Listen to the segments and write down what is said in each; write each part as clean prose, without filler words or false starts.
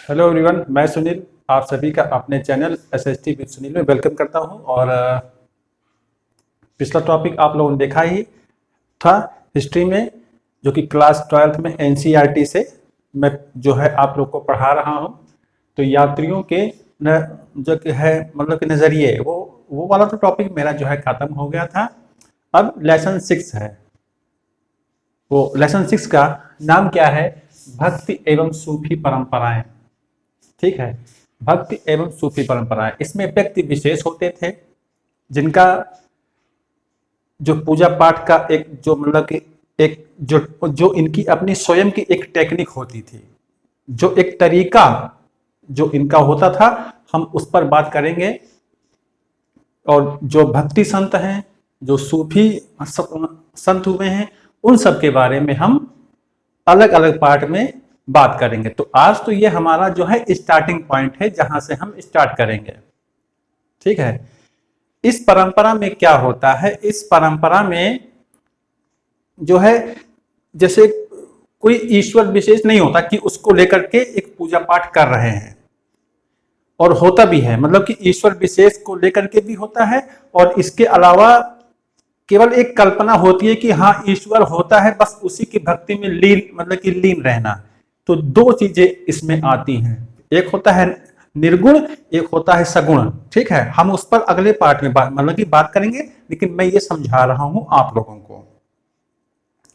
Hello everyone, मैं सुनील आप सभी का अपने चैनल एसएसटी विद सुनील में वेलकम करता हूं। और पिछला टॉपिक आप लोगों ने देखा ही था हिस्ट्री में, जो कि क्लास 12th में एनसीईआरटी से मैं जो है आप लोग को पढ़ा रहा हूं। तो यात्रियों के जो कि है मतलब कि नज़रिए, वो वाला तो टॉपिक मेरा जो है ख़त्म हो गया था। अब लेसन 6 है। वो लेसन 6 का नाम क्या है? भक्ति एवं सूफी परंपराएं। ठीक है, भक्ति एवं सूफी परंपराएं। इसमें व्यक्ति विशेष होते थे जिनका जो पूजा पाठ का एक जो मतलब कि एक जो इनकी अपनी स्वयं की एक टेक्निक होती थी, जो एक तरीका जो इनका होता था, हम उस पर बात करेंगे। और जो भक्ति संत हैं, जो सूफी संत हुए हैं, उन सब के बारे में हम अलग अलग पार्ट में बात करेंगे। तो आज तो ये हमारा जो है स्टार्टिंग पॉइंट है, जहां से हम स्टार्ट करेंगे। ठीक है, इस परंपरा में क्या होता है? इस परंपरा में जो है जैसे कोई ईश्वर विशेष नहीं होता कि उसको लेकर के एक पूजा पाठ कर रहे हैं, और होता भी है, मतलब कि ईश्वर विशेष को लेकर के भी होता है, और इसके अलावा केवल एक कल्पना होती है कि हाँ ईश्वर होता है, बस उसी की भक्ति में लीन मतलब कि लीन रहना। तो दो चीजें इसमें आती हैं, एक होता है निर्गुण, एक होता है सगुण। ठीक है, हम उस पर अगले पार्ट में मतलब कि बात करेंगे, लेकिन मैं ये समझा रहा हूं आप लोगों को।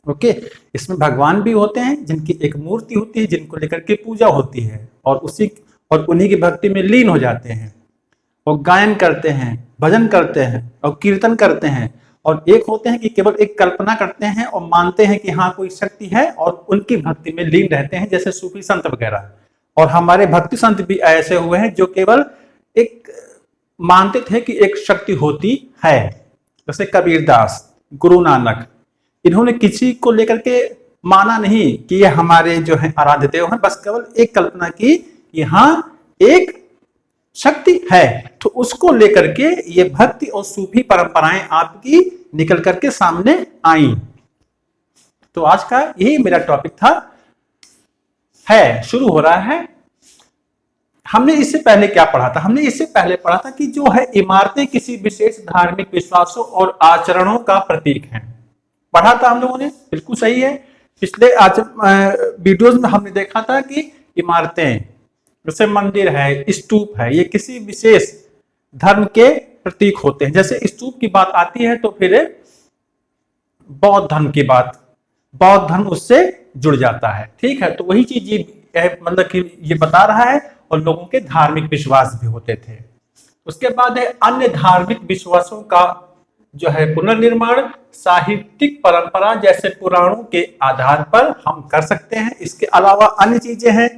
ओके, इसमें भगवान भी होते हैं जिनकी एक मूर्ति होती है, जिनको लेकर के पूजा होती है, और उन्हीं की भक्ति में लीन हो जाते हैं, और गायन करते हैं, भजन करते हैं और कीर्तन करते हैं। और एक होते हैं कि केवल एक कल्पना करते हैं और मानते हैं कि हाँ कोई शक्ति है, और उनकी भक्ति में लीन रहते हैं, जैसे सूफी संत वगैरह। और हमारे भक्ति संत भी ऐसे हुए हैं जो केवल एक मानते थे कि एक शक्ति होती है, जैसे कबीरदास, गुरु नानक। इन्होंने किसी को लेकर के माना नहीं कि ये हमारे जो है आराध्य देव हैं, बस केवल एक कल्पना की कि हाँ एक शक्ति है। तो उसको लेकर के ये भक्ति और सूफी परंपराएं आपकी निकल करके सामने आई। तो आज का यही मेरा टॉपिक था, है शुरू हो रहा है। हमने इससे पहले क्या पढ़ा था? हमने इससे पहले पढ़ा था कि जो है इमारतें किसी विशेष धार्मिक विश्वासों और आचरणों का प्रतीक हैं। पढ़ा था हम लोगों ने, बिल्कुल सही है। पिछले आज वीडियोस में हमने देखा था कि इमारतें जैसे मंदिर है, स्तूप है, ये किसी विशेष धर्म के प्रतीक होते हैं। जैसे स्तूप की बात आती है तो फिर बौद्ध धर्म की बात, बौद्ध धर्म उससे जुड़ जाता है। ठीक है, तो वही चीज ये मतलब कि ये बता रहा है, और लोगों के धार्मिक विश्वास भी होते थे। उसके बाद है अन्य धार्मिक विश्वासों का जो है पुनर्निर्माण साहित्यिक परंपरा जैसे पुराणों के आधार पर हम कर सकते हैं। इसके अलावा अन्य चीजें हैं,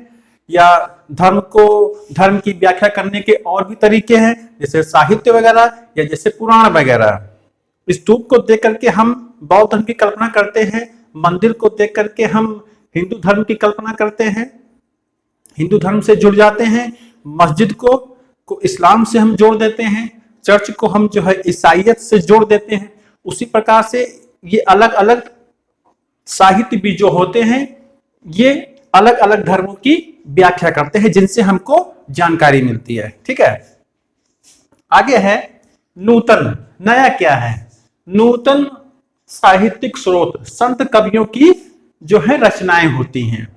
या धर्म की व्याख्या करने के और भी तरीके हैं, जैसे साहित्य वगैरह, या जैसे पुराण वगैरह। स्तूप को देख करके हम बौद्ध धर्म की कल्पना करते हैं, मंदिर को देख करके हम हिंदू धर्म की कल्पना करते हैं, हिंदू धर्म से जुड़ जाते हैं। मस्जिद को इस्लाम से हम जोड़ देते हैं, चर्च को हम जो है ईसाइयत से जोड़ देते हैं। उसी प्रकार से ये अलग अलग साहित्य भी जो होते हैं, ये अलग अलग धर्मों की व्याख्या करते हैं, जिनसे हमको जानकारी मिलती है। ठीक है, आगे है नूतन। नया क्या है? नूतन साहित्यिक स्रोत संत कवियों की जो है रचनाएं होती हैं,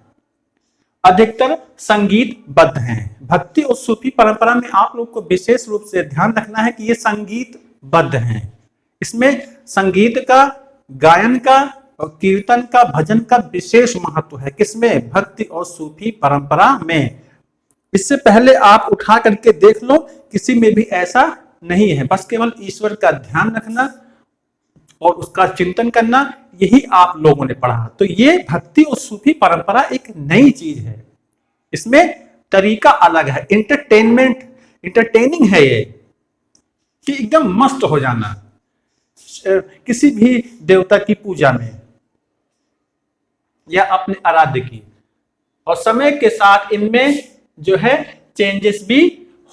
अधिकतर संगीतबद्ध हैं। भक्ति और सूफी परंपरा में आप लोग को विशेष रूप से ध्यान रखना है कि ये संगीतबद्ध हैं। इसमें संगीत का, गायन का और कीर्तन का, भजन का विशेष महत्व है। किसमें? भक्ति और सूफी परंपरा में। इससे पहले आप उठा करके देख लो, किसी में भी ऐसा नहीं है। बस केवल ईश्वर का ध्यान रखना और उसका चिंतन करना, यही आप लोगों ने पढ़ा। तो ये भक्ति और सूफी परंपरा एक नई चीज है, इसमें तरीका अलग है, इंटरटेनिंग है ये, कि एकदम मस्त हो जाना किसी भी देवता की पूजा में या अपने आराध्य की। और समय के साथ इनमें जो है चेंजेस भी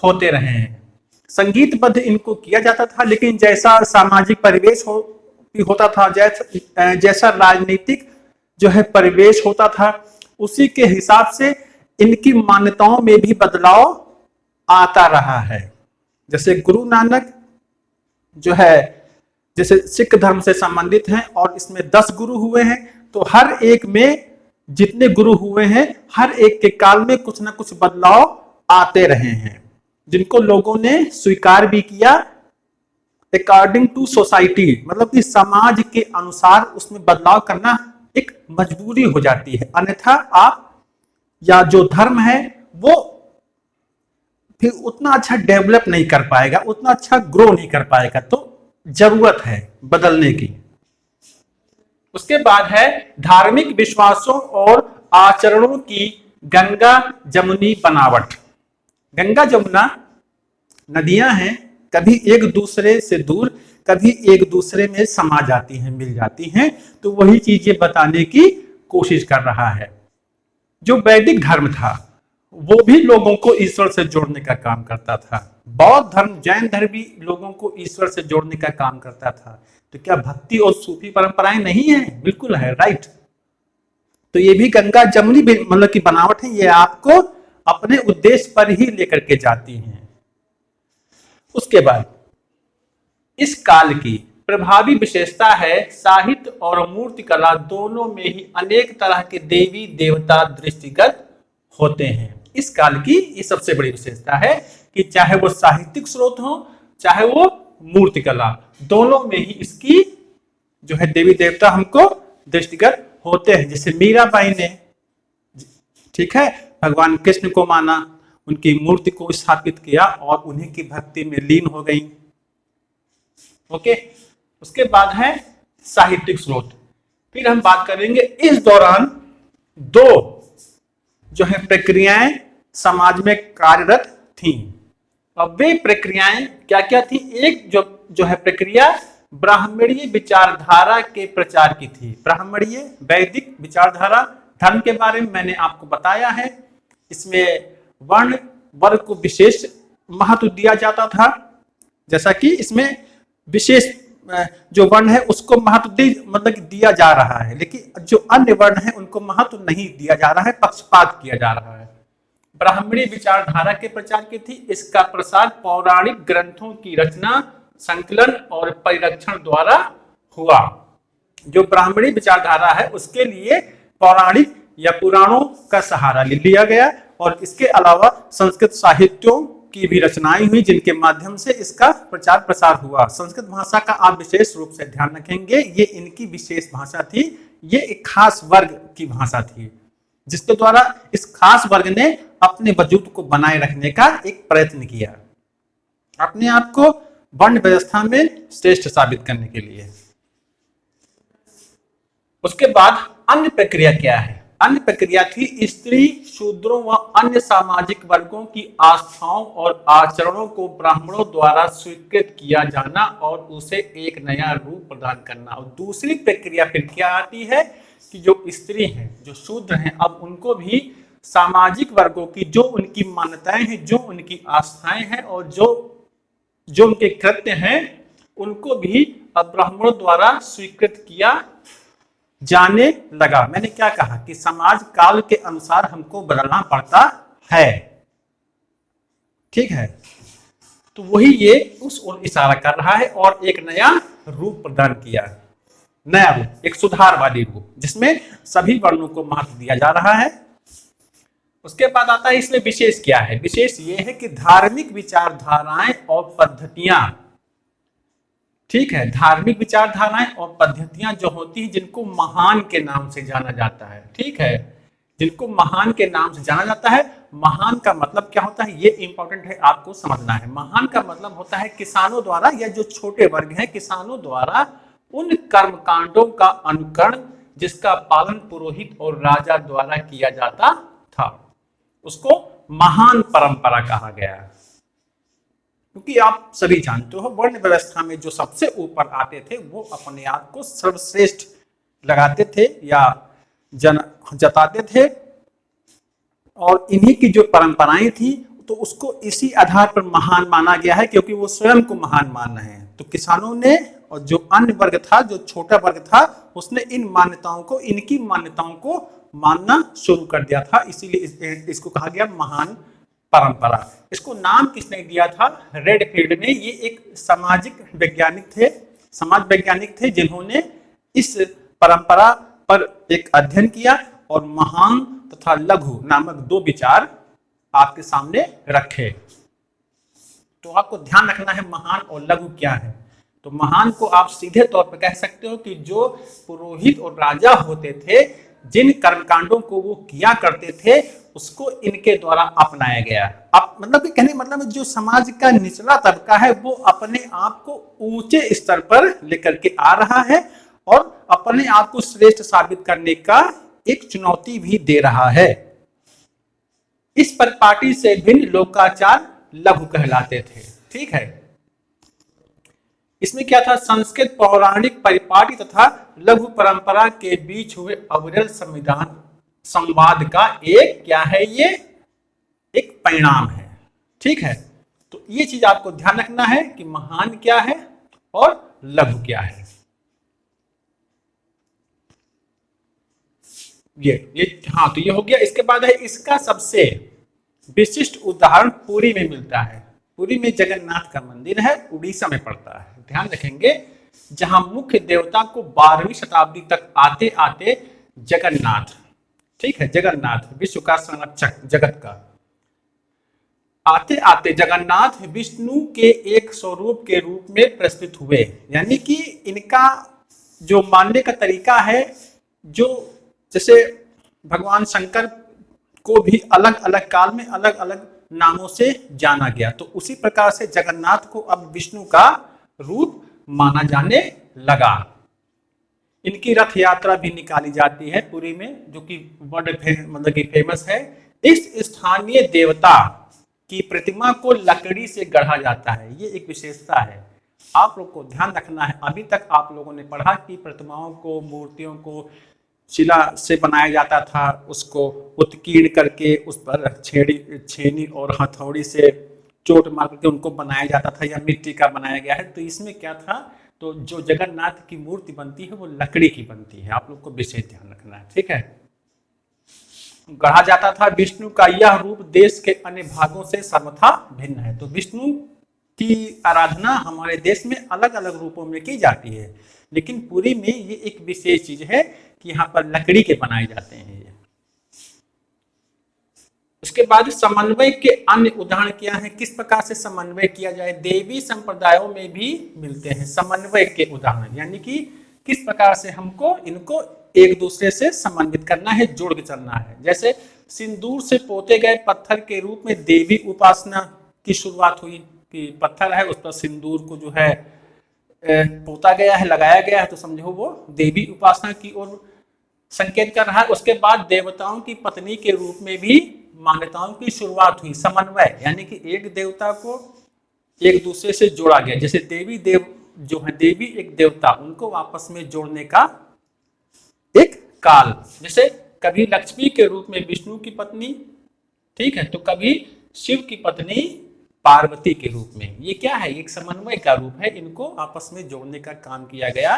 होते रहे हैं। संगीतबद्ध इनको किया जाता था, लेकिन जैसा सामाजिक परिवेश होता था, जैसा राजनीतिक जो है परिवेश होता था, उसी के हिसाब से इनकी मान्यताओं में भी बदलाव आता रहा है। जैसे गुरु नानक जो है, जैसे सिख धर्म से संबंधित हैं और इसमें 10 गुरु हुए हैं, तो हर एक में जितने गुरु हुए हैं हर एक के काल में कुछ ना कुछ बदलाव आते रहे हैं, जिनको लोगों ने स्वीकार भी किया अकॉर्डिंग टू सोसाइटी, मतलब कि समाज के अनुसार उसमें बदलाव करना एक मजबूरी हो जाती है, अन्यथा आप या जो धर्म है वो फिर उतना अच्छा डेवलप नहीं कर पाएगा, उतना अच्छा ग्रो नहीं कर पाएगा। तो जरूरत है बदलने की। उसके बाद है धार्मिक विश्वासों और आचरणों की गंगा जमुनी बनावट। गंगा जमुना नदियां हैं, कभी एक दूसरे से दूर, कभी एक दूसरे में समा जाती हैं, मिल जाती हैं, तो वही चीजें बताने की कोशिश कर रहा है। जो वैदिक धर्म था वो भी लोगों को ईश्वर से जोड़ने का काम करता था। बौद्ध धर्म, जैन धर्म भी लोगों को ईश्वर से जोड़ने का काम करता था। तो क्या भक्ति और सूफी परंपराएं नहीं है? बिल्कुल है, राइट। तो ये भी गंगा जमुनी मतलब की बनावट है, ये आपको अपने उद्देश्य पर ही लेकर के जाती हैं। उसके बाद इस काल की प्रभावी विशेषता है साहित्य और मूर्तिकला दोनों में ही अनेक तरह के देवी देवता दृष्टिगत होते हैं। इस काल की ये सबसे बड़ी विशेषता है कि चाहे वो साहित्यिक स्रोत हो चाहे वो मूर्तिकला, दोनों में ही इसकी जो है देवी देवता हमको दृष्टिगत होते हैं। जैसे मीराबाई ने, ठीक है, भगवान कृष्ण को माना, उनकी मूर्ति को स्थापित किया और उन्हीं की भक्ति में लीन हो गई। ओके, उसके बाद है साहित्यिक स्रोत। फिर हम बात करेंगे इस दौरान दो जो है प्रक्रियाएं समाज में कार्यरत थीं। अब वे प्रक्रियाएं क्या क्या थी? एक जो है प्रक्रिया ब्राह्मणीय विचारधारा के प्रचार की थी। ब्राह्मणीय वैदिक विचारधारा धर्म के बारे में मैंने आपको बताया है। इसमें वर्ण वर्ग को विशेष महत्व दिया जाता था, जैसा कि इसमें विशेष जो वर्ण है उसको महत्व मतलब दिया जा रहा है, लेकिन जो अन्य वर्ण है उनको महत्व नहीं दिया जा रहा है, पक्षपात किया जा रहा है। ब्राह्मणी विचारधारा के प्रचार की थी। इसका प्रसार पौराणिक ग्रंथों की रचना, संकलन और परिरक्षण द्वारा हुआ। जो ब्राह्मणी विचारधारा है उसके लिए पौराणिक या पुराणों का सहारा लिया गया और इसके अलावा संस्कृत साहित्यों की भी रचनाएं हुई जिनके माध्यम से इसका प्रचार प्रसार हुआ। संस्कृत भाषा का आप विशेष रूप से ध्यान रखेंगे, ये इनकी विशेष भाषा थी, ये एक खास वर्ग की भाषा थी जिसके द्वारा इस खास वर्ग ने अपने वजूद को बनाए रखने का एक प्रयत्न किया, अपने आप को वर्ण व्यवस्था में श्रेष्ठ साबित करने के लिए। उसके बाद अन्य प्रक्रिया क्या है? अन्य प्रक्रिया थी स्त्री, शूद्रों व अन्य सामाजिक वर्गों की आस्थाओं और आचरणों को ब्राह्मणों द्वारा स्वीकृत किया जाना और उसे एक नया रूप प्रदान करना। और दूसरी प्रक्रिया फिर क्या आती है कि जो स्त्री हैं, जो शूद्र हैं, अब उनको भी सामाजिक वर्गों की जो उनकी मान्यताएं हैं, जो उनकी आस्थाएं हैं और जो उनके कृत्य हैं, उनको भी अब ब्राह्मणों द्वारा स्वीकृत किया जाने लगा। मैंने क्या कहा कि समाज काल के अनुसार हमको बदलना पड़ता है, ठीक है। तो वही ये उस ओर इशारा कर रहा है और एक नया रूप प्रदान किया, नया रूप, एक सुधारवादी रूप जिसमें सभी वर्णों को महत्व दिया जा रहा है। उसके बाद आता है इसमें विशेष क्या है? विशेष ये है कि धार्मिक विचारधाराएं और पद्धतियां, ठीक है, धार्मिक विचारधाराएं और पद्धतियां जो होती हैं जिनको महान के नाम से जाना जाता है, ठीक है, जिनको महान के नाम से जाना जाता है। महान का मतलब क्या होता है, ये इंपॉर्टेंट है, आपको समझना है। महान का मतलब होता है किसानों द्वारा या जो छोटे वर्ग हैं किसानों द्वारा उन कर्मकांडों का अनुकरण जिसका पालन पुरोहित और राजा द्वारा किया जाता था, उसको महान परंपरा कहा गया। क्योंकि आप सभी जानते हो वर्ण व्यवस्था में जो सबसे ऊपर आते थे वो अपने आप को सर्वश्रेष्ठ लगाते थे या जताते थे, और इन्हीं की जो परंपराएं थी तो उसको इसी आधार पर महान माना गया है क्योंकि वो स्वयं को महान मान रहे हैं। तो किसानों ने और जो अन्य वर्ग था, जो छोटा वर्ग था, उसने इन मान्यताओं को, इनकी मान्यताओं को मानना शुरू कर दिया था, इसीलिए इसको कहा गया महान परंपरा। इसको नाम किसने दिया था? रेडफील्ड ने। ये एक सामाजिक वैज्ञानिक थे, समाज वैज्ञानिक थे, जिन्होंने इस परंपरा पर एक अध्ययन किया और महान तथा लघु नामक दो विचार आपके सामने रखे। तो आपको ध्यान रखना है महान और लघु क्या है। तो महान को आप सीधे तौर पर कह सकते हो कि जो पुरोहित और राजा होते थे, जिन कर्मकांडों को वो किया करते थे, उसको इनके द्वारा अपनाया गया। अब मतलब कहने मतलब जो समाज का निचला तबका है वो अपने आप को ऊंचे स्तर पर लेकर के आ रहा है और अपने आप को श्रेष्ठ साबित करने का एक चुनौती भी दे रहा है। इस परिपाटी से भिन्न लोकाचार लघु कहलाते थे। ठीक है, इसमें क्या था? संस्कृत पौराणिक परिपाटी तथा लघु परंपरा के बीच हुए अविरल संवाद का एक क्या है? ये एक परिणाम है। ठीक है, तो ये चीज आपको ध्यान रखना है कि महान क्या है और लघु क्या है। ये हाँ, तो ये हो गया। इसके बाद है इसका सबसे विशिष्ट उदाहरण पुरी में मिलता है। पुरी में जगन्नाथ का मंदिर है, उड़ीसा में पड़ता है। ध्यान रखेंगे, जहां मुख्य देवता को 12वीं शताब्दी तक आते आते जगन्नाथ, ठीक है, जगन्नाथ विश्व का संरक्षक, जगत का, आते आते जगन्नाथ विष्णु के एक स्वरूप के रूप में प्रस्तुत हुए। यानी कि इनका जो मानने का तरीका है, जो जैसे भगवान शंकर को भी अलग अलग काल में अलग अलग नामों से जाना गया, तो उसी प्रकार से जगन्नाथ को अब विष्णु का रूप माना जाने लगा। इनकी रथ यात्रा भी निकाली जाती है पुरी में, जो कि वर्ल्ड मतलब कि फेमस है। इस स्थानीय देवता की प्रतिमा को लकड़ी से गढ़ा जाता है, ये एक विशेषता है। आप लोग को ध्यान रखना है, अभी तक आप लोगों ने पढ़ा कि प्रतिमाओं को, मूर्तियों को शिला से बनाया जाता था, उसको उत्कीर्ण करके उस पर छेनी और हथौड़ी से चोट मार करके उनको बनाया जाता था, या मिट्टी का बनाया गया है। तो इसमें क्या था? तो जो जगन्नाथ की मूर्ति बनती है वो लकड़ी की बनती है, आप लोग को विशेष ध्यान रखना है। ठीक है, गढ़ा जाता था। विष्णु का यह रूप देश के अन्य भागों से सर्वथा भिन्न है। तो विष्णु की आराधना हमारे देश में अलग अलग रूपों में की जाती है, लेकिन पुरी में ये एक विशेष चीज है कि यहाँ पर लकड़ी के बनाए जाते हैं ये। उसके बाद समन्वय के अन्य उदाहरण क्या है? किस प्रकार से समन्वय किया जाए? देवी संप्रदायों में भी मिलते हैं समन्वय के उदाहरण, यानी कि किस प्रकार से हमको इनको एक दूसरे से समन्वित करना है, जोड़ के चलना है। जैसे सिंदूर से पोते गए पत्थर के रूप में देवी उपासना की शुरुआत हुई, कि पत्थर है उस पर सिंदूर को जो है पोता गया है, लगाया गया है, तो समझो वो देवी उपासना की ओर संकेत कर रहा है। उसके बाद देवताओं की पत्नी के रूप में भी मान्यताओं की शुरुआत हुई, समन्वय, यानी कि एक देवता को एक दूसरे से जोड़ा गया। जैसे देवी देव जो है, देवी एक देवता, उनको आपस में जोड़ने का एक काल। जैसे कभी लक्ष्मी के रूप में विष्णु की पत्नी, ठीक है, तो कभी शिव की पत्नी पार्वती के रूप में। ये क्या है? एक समन्वय का रूप है, इनको आपस में जोड़ने का काम किया गया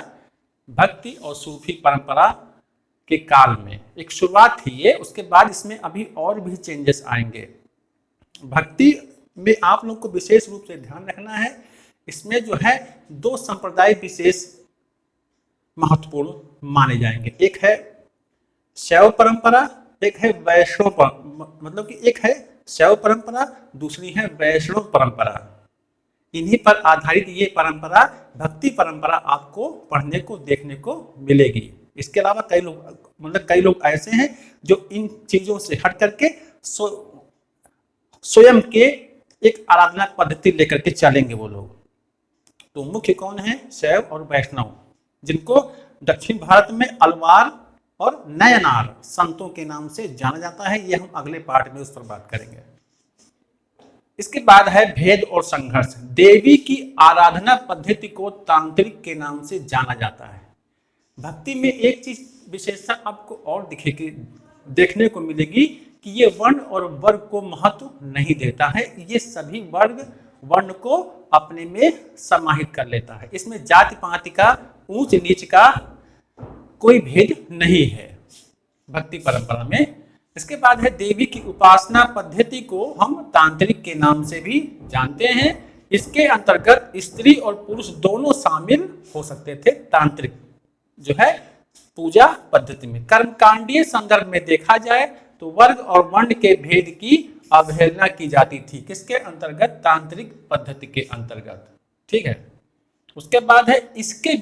भक्ति और सूफी परंपरा के काल में। एक शुरुआत थी ये, उसके बाद इसमें अभी और भी चेंजेस आएंगे। भक्ति में आप लोग को विशेष रूप से ध्यान रखना है, इसमें जो है दो संप्रदाय विशेष महत्वपूर्ण माने जाएंगे। एक है शैव परंपरा, एक है वैष्णव, मतलब कि एक है शैव परंपरा, दूसरी है वैष्णव परंपरा। इन्हीं पर आधारित ये परंपरा, भक्ति परंपरा आपको पढ़ने को देखने को मिलेगी। इसके अलावा कई लोग ऐसे हैं जो इन चीजों से हट करके स्वयं के एक आराधना पद्धति लेकर के चलेंगे वो लोग। तो मुख्य कौन है? शैव और वैष्णव, जिनको दक्षिण भारत में अलवार और नयनार संतों के नाम से जाना जाता है। ये हम अगले पार्ट में उस पर बात करेंगे। इसके बाद है भेद और संघर्ष। देवी की आराधना पद्धति को तांत्रिक के नाम से जाना जाता है। भक्ति में एक चीज विशेषता आपको और दिखेगी, देखने को मिलेगी कि ये वर्ण और वर्ग को महत्व नहीं देता है। ये सभी वर्ग वर्ण को अपने में समाहित कर लेता है। इसमें जाति पाति का, ऊंच नीच का कोई भेद नहीं है। भक्ति परंपरा में। इसके बाद है देवी की उपासना पद्धति को हम तांत्रिक के नाम से भी जानते हैं। इसके अंतर्गत स्त्री और पुरुष दोनों शामिल हो सकते थे तांत्रिक जो है पूजा पद्धति में। कर्मकांडीय संदर्भ में देखा जाए तो वर्ग और वर्ण के भेद की अवहेलना की जाती थी। किसके अंतर्गत? तांत्रिक पद्धति के अंतर्गत। ठीक है। उसके बाद है इसके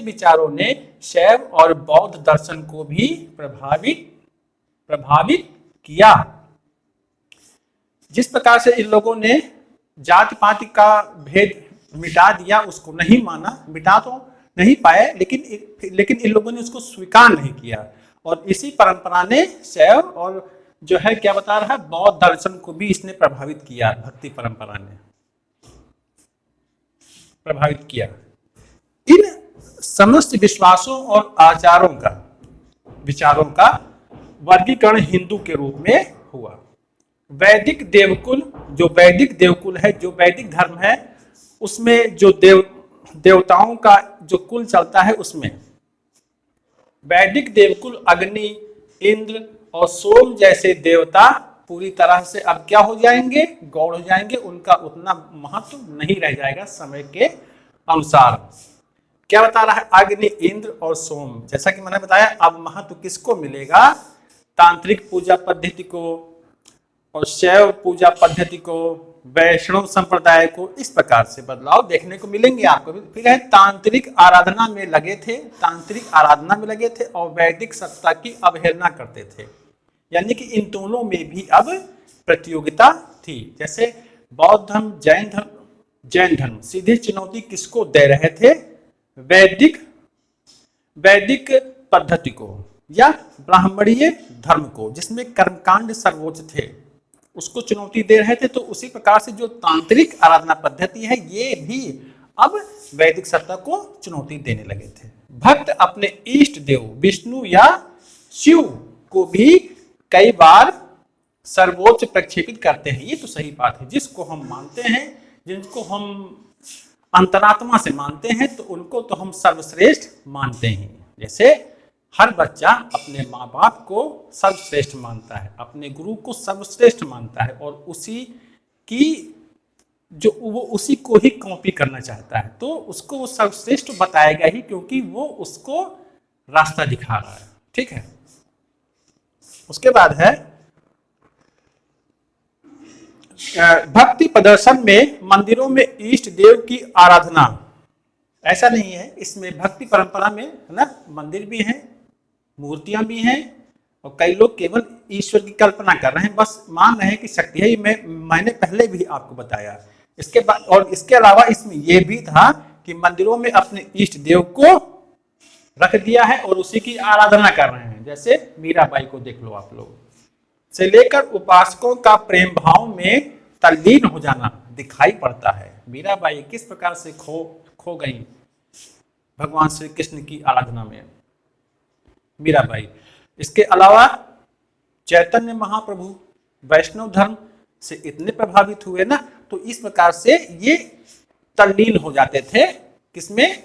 विचारों ने शैव और बौद्ध दर्शन को भी प्रभावित किया। जिस प्रकार से इन लोगों ने जाति पाति का भेद मिटा दिया, उसको नहीं माना, मिटा तो नहीं पाए, लेकिन इन लोगों ने उसको स्वीकार नहीं किया। और इसी परंपरा ने शैव और जो है क्या बता रहा है, बौद्ध दर्शन को भी इसने प्रभावित किया। भक्ति परंपरा ने प्रभावित किया। इन समस्त विश्वासों और विचारों का वर्गीकरण हिंदू के रूप में हुआ। वैदिक देवकुल जो वैदिक धर्म है, उसमें जो देवताओं का जो कुल चलता है, उसमें वैदिक देवकुल अग्नि, इंद्र और सोम जैसे देवता पूरी तरह से अब क्या हो जाएंगे? गौड़ हो जाएंगे। उनका उतना महत्व नहीं रह जाएगा समय के अनुसार। क्या बता रहा है? अग्नि, इंद्र और सोम, जैसा कि मैंने बताया, अब महत्व किसको मिलेगा? तांत्रिक पूजा पद्धति को और शैव पूजा पद्धति को, वैष्णव संप्रदाय को। इस प्रकार से बदलाव देखने को मिलेंगे आपको। फिर है तांत्रिक आराधना में लगे थे और वैदिक सत्ता की अवहेलना करते थे। यानी कि इन दोनों में भी अब प्रतियोगिता थी। जैसे बौद्ध धर्म, जैन धर्म सीधे चुनौती किसको दे रहे थे? वैदिक पद्धति को या ब्राह्मणीय धर्म को, जिसमें कर्मकांड सर्वोच्च थे, उसको चुनौती दे रहे थे। तो उसी प्रकार से जो तांत्रिक आराधना पद्धति है, ये भी अब वैदिक सत्ता को चुनौती देने लगे थे। भक्त अपने इष्ट देव विष्णु या शिव को भी कई बार सर्वोच्च प्रक्षेपित करते हैं। ये तो सही बात है। जिसको हम मानते हैं, जिनको हम अंतरात्मा से मानते हैं, तो उनको तो हम सर्वश्रेष्ठ मानते हैं। जैसे हर बच्चा अपने माँ बाप को सर्वश्रेष्ठ मानता है, अपने गुरु को सर्वश्रेष्ठ मानता है, और वो उसी को ही कॉपी करना चाहता है। तो उसको वो सर्वश्रेष्ठ बताएगा ही, क्योंकि वो उसको रास्ता दिखा रहा है। ठीक है। उसके बाद है भक्ति प्रदर्शन में मंदिरों में इष्ट देव की आराधना। ऐसा नहीं है, इसमें भक्ति परंपरा में है ना, मंदिर भी हैं, मूर्तियां भी हैं, और कई लोग केवल ईश्वर की कल्पना कर रहे हैं, बस मान रहे हैं कि शक्ति है। मैंने पहले भी आपको बताया। इसके बाद और इसके अलावा इसमें यह भी था कि मंदिरों में अपने इष्ट देव को रख दिया है और उसी की आराधना कर रहे हैं। जैसे मीराबाई को देख लो आप लोग, से लेकर उपासकों का प्रेम भाव में तल्लीन हो जाना दिखाई पड़ता है। मीराबाई किस प्रकार से खो गई भगवान श्री कृष्ण की आराधना में, मीराबाई। इसके अलावा चैतन्य महाप्रभु वैष्णव धर्म से इतने प्रभावित हुए ना, तो इस प्रकार से ये तल्लीन हो जाते थे किसमें?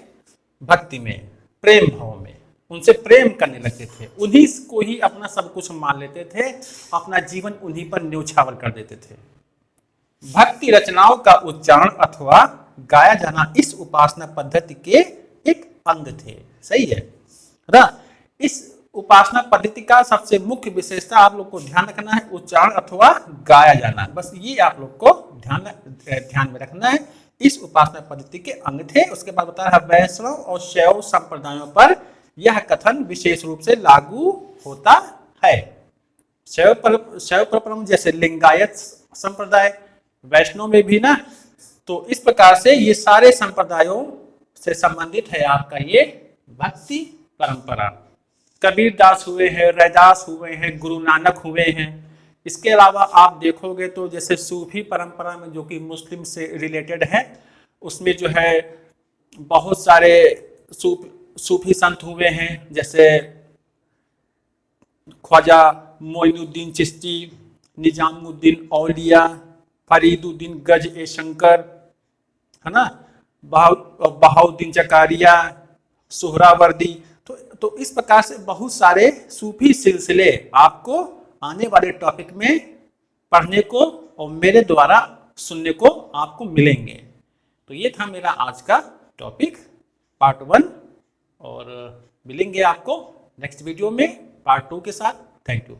भक्ति में, प्रेम भाव में, उनसे प्रेम करने लगते थे, उन्हीं को ही अपना सब कुछ मान लेते थे, अपना जीवन उन्हीं पर न्यौछावर कर देते थे। भक्ति रचनाओं का उच्चारण अथवा गाया जाना इस उपासना पद्धति के एक अंग थे। सही है ना? इस उपासना पद्धति का सबसे मुख्य विशेषता आप लोग को ध्यान रखना है, उच्चारण अथवा गाया जाना। बस ये आप लोग को ध्यान में रखना है। इस उपासना पद्धति के अंग थे। उसके बाद बता रहा है वैष्णव और शैव संप्रदायों पर यह कथन विशेष रूप से लागू होता है। शैव परंपरा जैसे लिंगायत संप्रदाय, वैष्णव में भी ना, तो इस प्रकार से ये सारे संप्रदायों से संबंधित है आपका ये भक्ति परंपरा। कबीर दास हुए हैं, रैदास हुए हैं, गुरु नानक हुए हैं। इसके अलावा आप देखोगे तो जैसे सूफी परंपरा में, जो कि मुस्लिम से रिलेटेड है, उसमें जो है बहुत सारे सूफी संत हुए हैं, जैसे ख्वाजा मोइनुद्दीन चिश्ती, निजामुद्दीन औलिया, फरीदुद्दीन गज ए शंकर, है ना, बहाउद्दीन जकारिया, सुहरावर्दी। तो इस प्रकार से बहुत सारे सूफी सिलसिले आपको आने वाले टॉपिक में पढ़ने को और मेरे द्वारा सुनने को आपको मिलेंगे। तो ये था मेरा आज का टॉपिक पार्ट 1, और मिलेंगे आपको नेक्स्ट वीडियो में पार्ट 2 के साथ। Thank you.